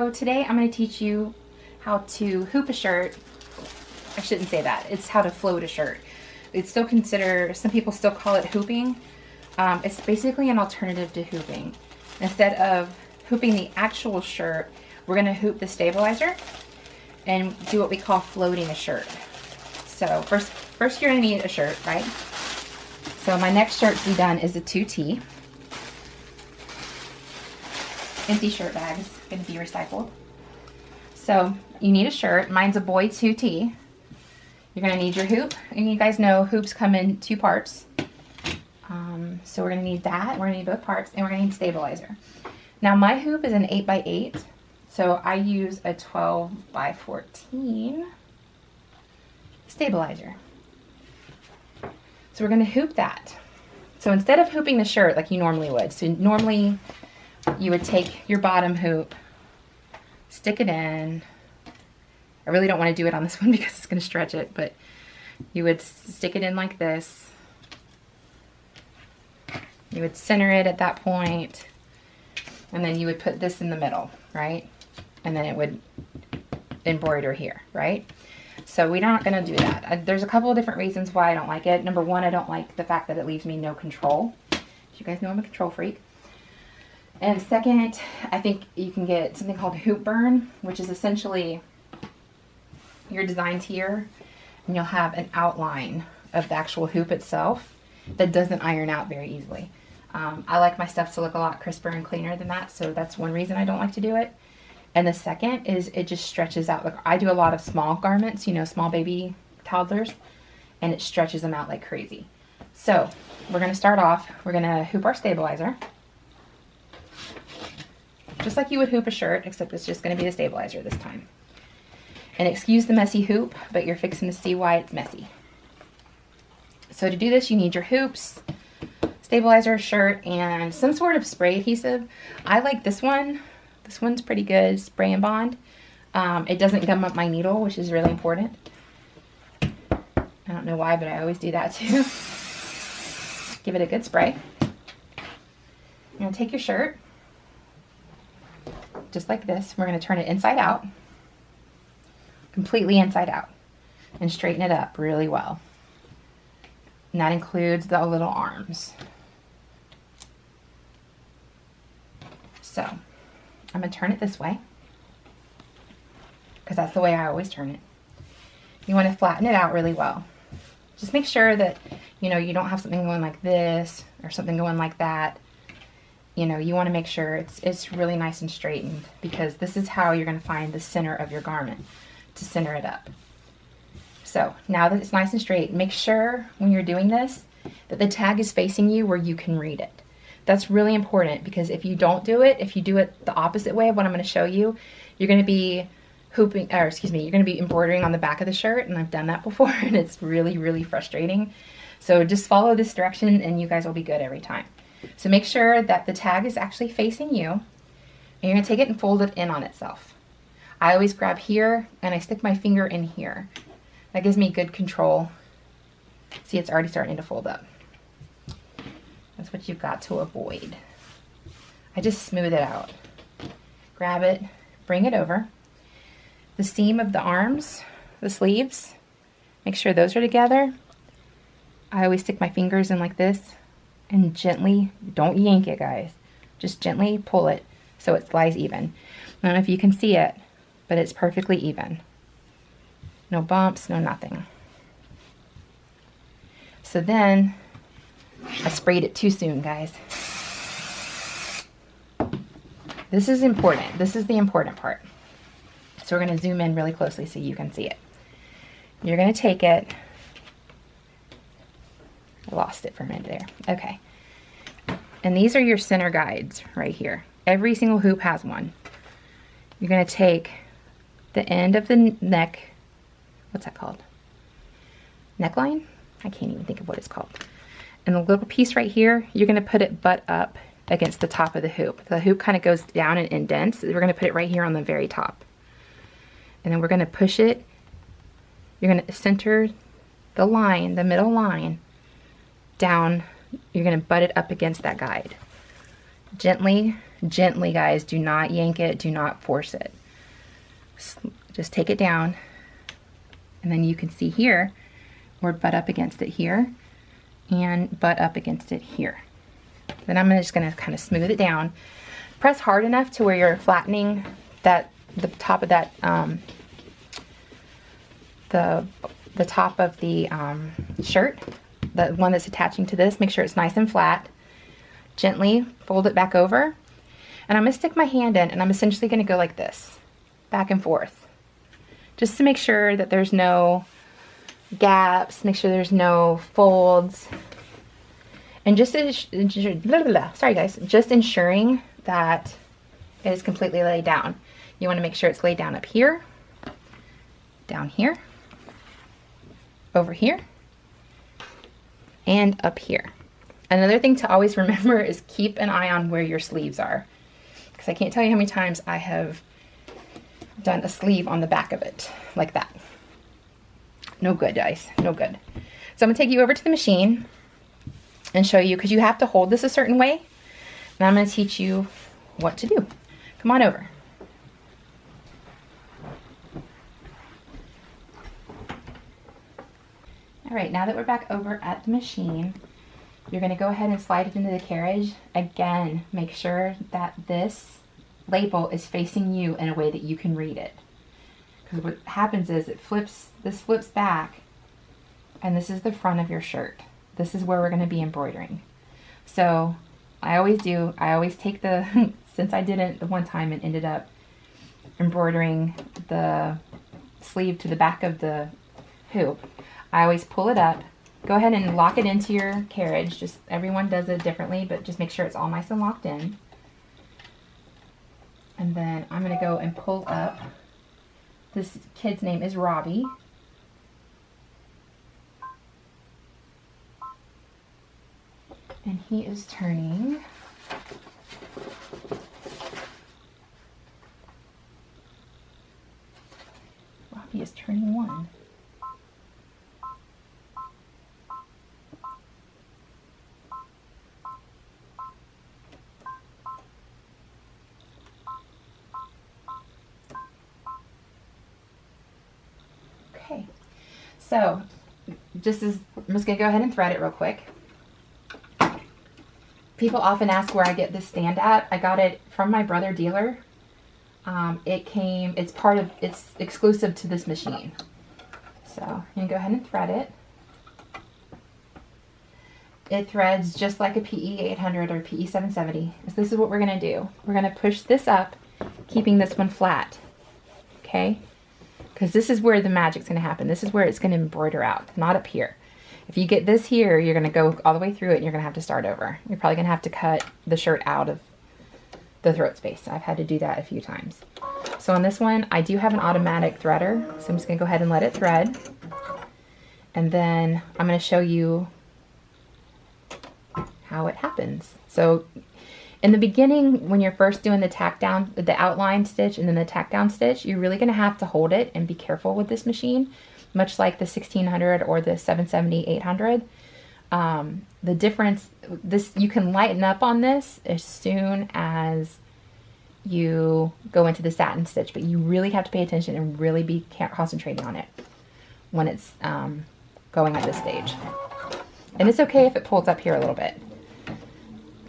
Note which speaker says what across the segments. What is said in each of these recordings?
Speaker 1: So today I'm going to teach you how to hoop a shirt. I shouldn't say that. It's how to float a shirt. It's still considered, some people still call it hooping. It's basically an alternative to hooping. Instead of hooping the actual shirt, we're going to hoop the stabilizer and do what we call floating a shirt. So first you're going to need a shirt, right? So my next shirt to be done is a 2T. Empty shirt bags, going to be recycled. So you need a shirt. Mine's a boy 2T. You're going to need your hoop, and you guys know hoops come in 2 parts. So we're going to need that. We're going to need both parts, and we're going to need stabilizer. Now my hoop is an 8x8, so I use a 12x14 stabilizer. So we're going to hoop that. So instead of hooping the shirt like you normally would, so normally you would take your bottom hoop, stick it in. I really don't want to do it on this one because it's going to stretch it, but you would stick it in like this. You would center it at that point, and then you would put this in the middle, right? And then it would embroider here, right? So we're not going to do that. There's a couple of different reasons why I don't like it. Number one, I don't like the fact that it leaves me no control. You guys know I'm a control freak. And second, I think you can get something called hoop burn, which is essentially your designs here, and you'll have an outline of the actual hoop itself that doesn't iron out very easily. I like my stuff to look a lot crisper and cleaner than that, so that's one reason I don't like to do it. And the second is it just stretches out. Like I do a lot of small garments, you know, small baby toddlers, and it stretches them out like crazy. So we're going to start off, we're going to hoop our stabilizer. Just like you would hoop a shirt, except it's just going to be the stabilizer this time. And excuse the messy hoop, but you're fixing to see why it's messy. So to do this, you need your hoops, stabilizer, shirt, and some sort of spray adhesive. I like this one. This one's pretty good, spray and bond. It doesn't gum up my needle, which is really important. I don't know why, but I always do that too. Give it a good spray. You're going to take your shirt, just like this. We're going to turn it inside out, completely inside out, and straighten it up really well. And that includes the little arms. So I'm going to turn it this way because that's the way I always turn it. You want to flatten it out really well. Just make sure that, you know, you don't have something going like this or something going like that. You know, you want to make sure it's really nice and straightened, because this is how you're going to find the center of your garment to center it up. So now that it's nice and straight, make sure when you're doing this that the tag is facing you where you can read it. That's really important, because if you don't do it, if you do it the opposite way of what I'm going to show you, you're going to be hooping, or excuse me, you're going to be embroidering on the back of the shirt, and I've done that before, and it's really, really frustrating. So just follow this direction and you guys will be good every time. So make sure that the tag is actually facing you, and you're going to take it and fold it in on itself. I always grab here and I stick my finger in here. That gives me good control. See, it's already starting to fold up. That's what you've got to avoid. I just smooth it out. Grab it, bring it over. The seam of the arms, the sleeves, make sure those are together. I always stick my fingers in like this and gently, don't yank it guys, just gently pull it so it lies even. I don't know if you can see it, but it's perfectly even. No bumps, no nothing. So then, I sprayed it too soon, guys. This is important. This is the important part. So we're going to zoom in really closely so you can see it. You're going to take it. I lost it for a minute there. Okay. And these are your center guides right here. Every single hoop has one. You're going to take the end of the neck. What's that called? Neckline? I can't even think of what it's called. And the little piece right here, you're going to put it butt up against the top of the hoop. The hoop kind of goes down and indents. We're going to put it right here on the very top. And then we're going to push it. You're going to center the line, the middle line, down. You're going to butt it up against that guide. Gently Gently, guys. Do not yank it. Do not force it. Just take it down. And then you can see here, or butt up against it here, and butt up against it here. Then I'm just going to kind of smooth it down. Press hard enough to where you're flattening that the top of that the top of the shirt, the one that's attaching to this. Make sure it's nice and flat. Gently fold it back over, and I'm going to stick my hand in, and I'm essentially going to go like this, back and forth, just to make sure that there's no gaps, make sure there's no folds, and just sorry guys, just ensuring that it is completely laid down. You want to make sure it's laid down up here, down here, over here, and up here. Another thing to always remember is keep an eye on where your sleeves are, because I can't tell you how many times I have done a sleeve on the back of it like that. No good, guys, no good. So I'm gonna take you over to the machine and show you, because you have to hold this a certain way, and I'm gonna teach you what to do. Come on over. All right, now that we're back over at the machine, you're gonna go ahead and slide it into the carriage. Again, make sure that this label is facing you in a way that you can read it. Because what happens is this flips back, and this is the front of your shirt. This is where we're gonna be embroidering. So I always take the, since I didn't the one time and ended up embroidering the sleeve to the back of the hoop, I always pull it up. Go ahead and lock it into your carriage. Just everyone does it differently, but just make sure it's all nice and locked in. And then I'm going to go and pull up. This kid's name is Robbie. And he is turning Robbie is turning 1. Okay, so I'm just gonna go ahead and thread it real quick. People often ask where I get this stand at. I got it from my brother dealer. It's exclusive to this machine. So I'm gonna go ahead and thread it. It threads just like a PE 800 or PE 770. So this is what we're gonna do. We're gonna push this up, keeping this one flat, okay? Because this is where the magic's gonna happen. This is where it's gonna embroider out, not up here. If you get this here, you're gonna go all the way through it and you're gonna have to start over. You're probably gonna have to cut the shirt out of the throat space. I've had to do that a few times. So on this one, I do have an automatic threader. So I'm just gonna go ahead and let it thread. And then I'm gonna show you how it happens. So in the beginning, when you're first doing the tack down, the outline stitch and then the tack down stitch, you're really gonna have to hold it and be careful with this machine, much like the 1600 or the 770, 800. The difference, you can lighten up on this as soon as you go into the satin stitch, but you really have to pay attention and really be concentrating on it when it's going at this stage. And it's okay if it pulls up here a little bit.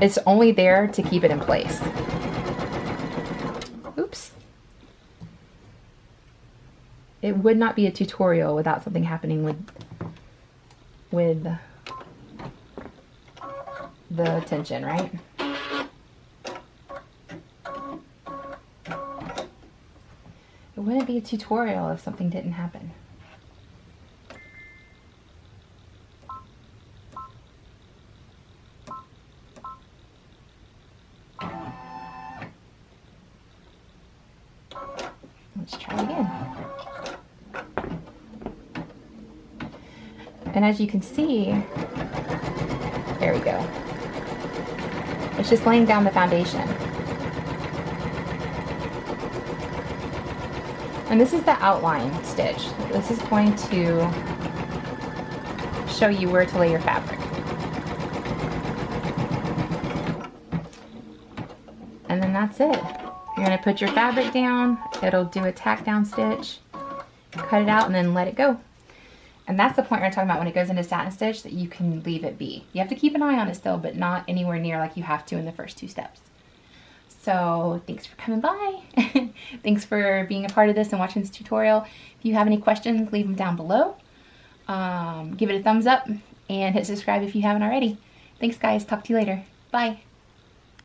Speaker 1: It's only there to keep it in place. Oops. It would not be a tutorial without something happening with the tension, right? It wouldn't be a tutorial if something didn't happen. Let's try again. And as you can see, there we go. It's just laying down the foundation. And this is the outline stitch. This is going to show you where to lay your fabric. And that's it. You're gonna put your fabric down, it'll do a tack down stitch, cut it out, and then let it go. And that's the point we're talking about when it goes into satin stitch, that you can leave it be. You have to keep an eye on it still, but not anywhere near like you have to in the first 2 steps. So thanks for coming by. Thanks for being a part of this and watching this tutorial. If you have any questions, leave them down below. Give it a thumbs up and hit subscribe if you haven't already. Thanks guys, talk to you later. Bye.